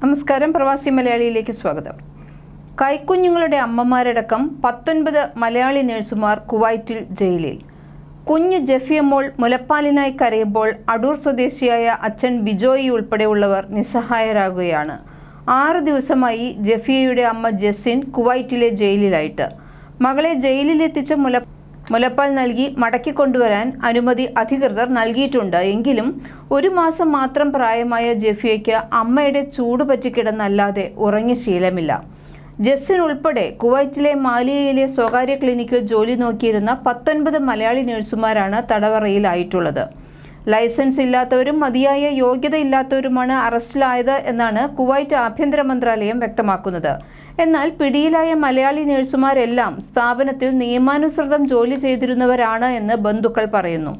നമസ്കാരം, പ്രവാസി മലയാളിയിലേക്ക് സ്വാഗതം. കൈക്കുഞ്ഞുങ്ങളുടെ അമ്മമാരടക്കം 19 മലയാളി നഴ്സുമാർ കുവൈറ്റിൽ ജയിലിൽ. കുഞ്ഞ് ജെഫിയമോൾ മുലപ്പാലിനായി കരയുമ്പോൾ അടൂർ സ്വദേശിയായ അച്ഛൻ ബിജോയി ഉൾപ്പെടെയുള്ളവർ നിസ്സഹായരാകുകയാണ്. 6 ദിവസമായി ജെഫിയയുടെ അമ്മ ജെസിൻ കുവൈറ്റിലെ ജയിലിലായിട്ട്. മകളെ ജയിലിലെത്തിച്ച മുലപ്പാൽ നൽകി മടക്കിക്കൊണ്ടുവരാൻ അനുമതി അധികൃതർ നൽകിയിട്ടുണ്ട്. എങ്കിലും 1 മാസം മാത്രം പ്രായമായ ജെഫിയയ്ക്ക് അമ്മയുടെ ചൂട് പറ്റിക്കിടന്നല്ലാതെ ഉറങ്ങിയ ശീലമില്ല. ജെസിൻ ഉൾപ്പെടെ കുവൈറ്റിലെ മാലിയയിലെ സ്വകാര്യ ക്ലിനിക്കിൽ ജോലി നോക്കിയിരുന്ന 19 മലയാളി നഴ്സുമാരാണ് തടവറയിലായിട്ടുള്ളത്. ലൈസൻസ് ഇല്ലാത്തവരും മതിയായ യോഗ്യതയില്ലാത്തവരുമാണ് അറസ്റ്റിലായത് എന്നാണ് കുവൈറ്റ് ആഭ്യന്തര മന്ത്രാലയം വ്യക്തമാക്കുന്നത്. എന്നാൽ പിടിയിലായ മലയാളി നഴ്സുമാരെല്ലാം സ്ഥാപനത്തിൽ നിയമാനുസൃതം ജോലി ചെയ്തിരുന്നവരാണ് എന്ന് ബന്ധുക്കൾ പറയുന്നു.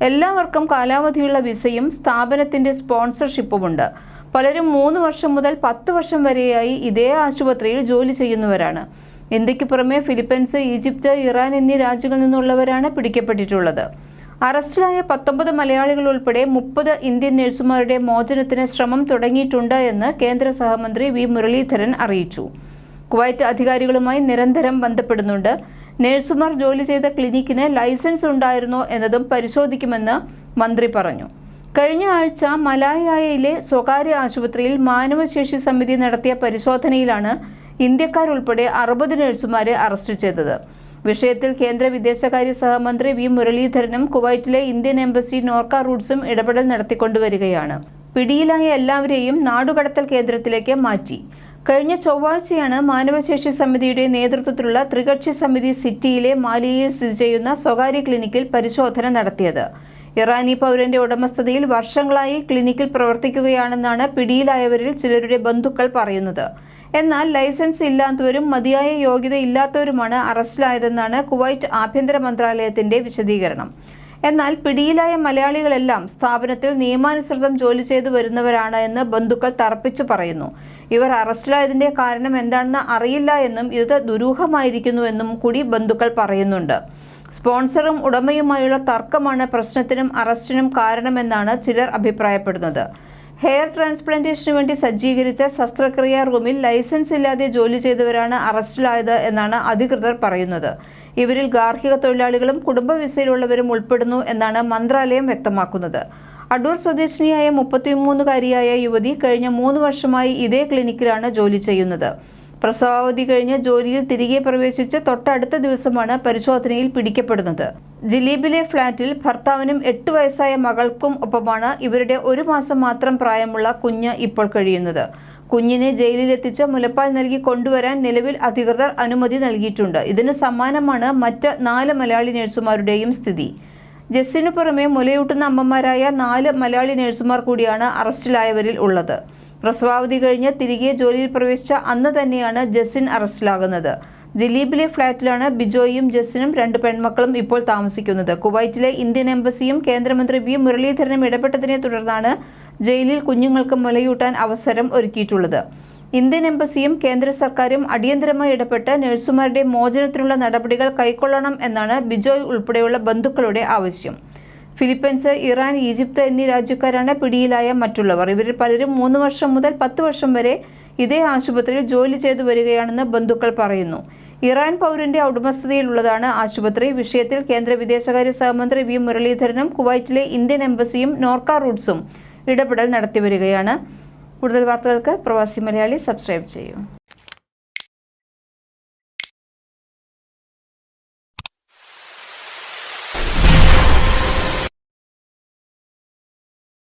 എല്ലാവർക്കും കാലാവധിയുള്ള വിസയും സ്ഥാപനത്തിന്റെ സ്പോൺസർഷിപ്പുമുണ്ട്. പലരും 3 വർഷം മുതൽ 10 വർഷം വരെയായി ഇതേ ആശുപത്രിയിൽ ജോലി ചെയ്യുന്നവരാണ്. ഇന്ത്യക്ക് പുറമെ ഫിലിപ്പീൻസ്, ഈജിപ്ത്, ഇറാൻ എന്നീ രാജ്യങ്ങളിൽ നിന്നുള്ളവരാണ് പിടിക്കപ്പെട്ടിട്ടുള്ളത്. അറസ്റ്റിലായ 19 മലയാളികൾ ഉൾപ്പെടെ 30 ഇന്ത്യൻ നഴ്സുമാരുടെ മോചനത്തിന് ശ്രമം തുടങ്ങിയിട്ടുണ്ട് എന്ന് കേന്ദ്ര സഹമന്ത്രി വി മുരളീധരൻ അറിയിച്ചു. കുവൈറ്റ് അധികാരികളുമായി നിരന്തരം ബന്ധപ്പെടുന്നുണ്ട്. നഴ്സുമാർ ജോലി ചെയ്ത ക്ലിനിക്കിന് ലൈസൻസ് ഉണ്ടായിരുന്നോ എന്നതും പരിശോധിക്കുമെന്ന് മന്ത്രി പറഞ്ഞു. കഴിഞ്ഞ ആഴ്ച മലായയിലെ സ്വകാര്യ ആശുപത്രിയിൽ മാനവശേഷി സമിതി നടത്തിയ പരിശോധനയിലാണ് ഇന്ത്യക്കാരുൾപ്പെടെ 60 നഴ്സുമാരെ അറസ്റ്റ് ചെയ്തത്. വിഷയത്തിൽ കേന്ദ്ര വിദേശകാര്യ സഹമന്ത്രി വി മുരളീധരനും കുവൈറ്റിലെ ഇന്ത്യൻ എംബസി നോർക്ക റൂട്ട്സും ഇടപെടൽ നടത്തിക്കൊണ്ടുവരികയാണ്. പിടിയിലായ എല്ലാവരെയും നാടുകടത്തൽ കേന്ദ്രത്തിലേക്ക് മാറ്റി. കഴിഞ്ഞ ചൊവ്വാഴ്ചയാണ് മാനവശേഷി സമിതിയുടെ നേതൃത്വത്തിലുള്ള ത്രികക്ഷി സമിതി സിറ്റിയിലെ മാലിയയിൽ സ്ഥിതി ചെയ്യുന്ന സ്വകാര്യ ക്ലിനിക്കിൽ പരിശോധന നടത്തിയത്. ഇറാനി പൗരന്റെ ഉടമസ്ഥതയിൽ വർഷങ്ങളായി ക്ലിനിക്കിൽ പ്രവർത്തിക്കുകയാണെന്നാണ് പിടിയിലായവരിൽ ചിലരുടെ ബന്ധുക്കൾ പറയുന്നത്. എന്നാൽ ലൈസൻസ് ഇല്ലാത്തവരും മതിയായ യോഗ്യത ഇല്ലാത്തവരുമാണ് അറസ്റ്റിലായതെന്നാണ് കുവൈറ്റ് ആഭ്യന്തര മന്ത്രാലയത്തിന്റെ വിശദീകരണം. എന്നാൽ പിടിയിലായ മലയാളികളെല്ലാം സ്ഥാപനത്തിൽ നിയമാനുസൃതം ജോലി ചെയ്തു വരുന്നവരാണ് എന്ന് ബന്ധുക്കൾ തറപ്പിച്ചു പറയുന്നു. ഇവർ അറസ്റ്റിലായതിന്റെ കാരണം എന്താണെന്ന് അറിയില്ല എന്നും ഇത് ദുരൂഹമായിരിക്കുന്നുവെന്നും കൂടി ബന്ധുക്കൾ പറയുന്നുണ്ട്. സ്പോൺസറും ഉടമയുമായുള്ള തർക്കമാണ് പ്രശ്നത്തിനും അറസ്റ്റിനും കാരണമെന്നാണ് ചിലർ അഭിപ്രായപ്പെടുന്നത്. ഹെയർ ട്രാൻസ്പ്ലാന്റേഷനു വേണ്ടി സജ്ജീകരിച്ച ശസ്ത്രക്രിയാ റൂമിൽ ലൈസൻസ് ഇല്ലാതെ ജോലി ചെയ്തവരാണ് അറസ്റ്റിലായത് എന്നാണ് അധികൃതർ പറയുന്നത്. ഇവരിൽ ഗാർഹിക തൊഴിലാളികളും കുടുംബ വിസയിലുള്ളവരും ഉൾപ്പെടുന്നു എന്നാണ് മന്ത്രാലയം വ്യക്തമാക്കുന്നത്. അടൂർ സ്വദേശിനിയായ 33-കാരിയായ യുവതി കഴിഞ്ഞ 3 വർഷമായി ഇതേ ക്ലിനിക്കിലാണ് ജോലി ചെയ്യുന്നത്. പ്രസവാവധി കഴിഞ്ഞ് ജോലിയിൽ തിരികെ പ്രവേശിച്ച് തൊട്ടടുത്ത ദിവസമാണ് പരിശോധനയിൽ പിടിക്കപ്പെടുന്നത്. ജിലീബിലെ ഫ്ളാറ്റിൽ ഭർത്താവിനും 8 വയസ്സായ മകൾക്കും ഒപ്പമാണ് ഇവരുടെ 1 മാസം മാത്രം പ്രായമുള്ള കുഞ്ഞ് ഇപ്പോൾ കഴിയുന്നത്. കുഞ്ഞിനെ ജയിലിലെത്തിച്ച് മുലപ്പാൽ നൽകി കൊണ്ടുവരാൻ നിലവിൽ അധികൃതർ അനുമതി നൽകിയിട്ടുണ്ട്. ഇതിന് സമാനമാണ് മറ്റ് 4 മലയാളി നഴ്സുമാരുടെയും സ്ഥിതി. ജെസ്സിനു പുറമെ മുലയൂട്ടുന്ന അമ്മമാരായ 4 മലയാളി നഴ്സുമാർ കൂടിയാണ് അറസ്റ്റിലായവരിൽ ഉള്ളത്. പ്രസവാവധി കഴിഞ്ഞ് തിരികെ ജോലിയിൽ പ്രവേശിച്ച അന്ന് തന്നെയാണ് ജെസിൻ അറസ്റ്റിലാകുന്നത്. ജിലീബിലെ ഫ്ളാറ്റിലാണ് ബിജോയും ജെസിനും 2 പെൺമക്കളും ഇപ്പോൾ താമസിക്കുന്നത്. കുവൈറ്റിലെ ഇന്ത്യൻ എംബസിയും കേന്ദ്രമന്ത്രി വി മുരളീധരനും ഇടപെട്ടതിനെ തുടർന്നാണ് ജയിലിൽ കുഞ്ഞുങ്ങൾക്ക് മുലയൂട്ടാൻ അവസരം ഒരുക്കിയിട്ടുള്ളത്. ഇന്ത്യൻ എംബസിയും കേന്ദ്ര സർക്കാരും അടിയന്തരമായി ഇടപെട്ട് നഴ്സുമാരുടെ മോചനത്തിനുള്ള നടപടികൾ കൈക്കൊള്ളണം എന്നാണ് ബിജോയ് ഉൾപ്പെടെയുള്ള ബന്ധുക്കളുടെ ആവശ്യം. ഫിലിപ്പീൻസ്, ഇറാൻ, ഈജിപ്ത് എന്നീ രാജ്യക്കാരാണ് പിടിയിലായ മറ്റുള്ളവർ. ഇവരിൽ പലരും 3 വർഷം മുതൽ 10 വർഷം വരെ ഇതേ ആശുപത്രിയിൽ ജോലി ചെയ്തു വരികയാണെന്ന് ബന്ധുക്കൾ പറയുന്നു. ഇറാൻ പൗരന്റെ ഉടമസ്ഥതയിലുള്ളതാണ് ആശുപത്രി. വിഷയത്തിൽ കേന്ദ്ര വിദേശകാര്യ സഹമന്ത്രി വി മുരളീധരനും കുവൈറ്റിലെ ഇന്ത്യൻ എംബസിയും നോർക്ക റൂട്ട്സും ഇടപെടൽ നടത്തിവരികയാണ്. കൂടുതൽ വാർത്തകൾക്ക് പ്രവാസി മലയാളി സബ്സ്ക്രൈബ് ചെയ്യൂ.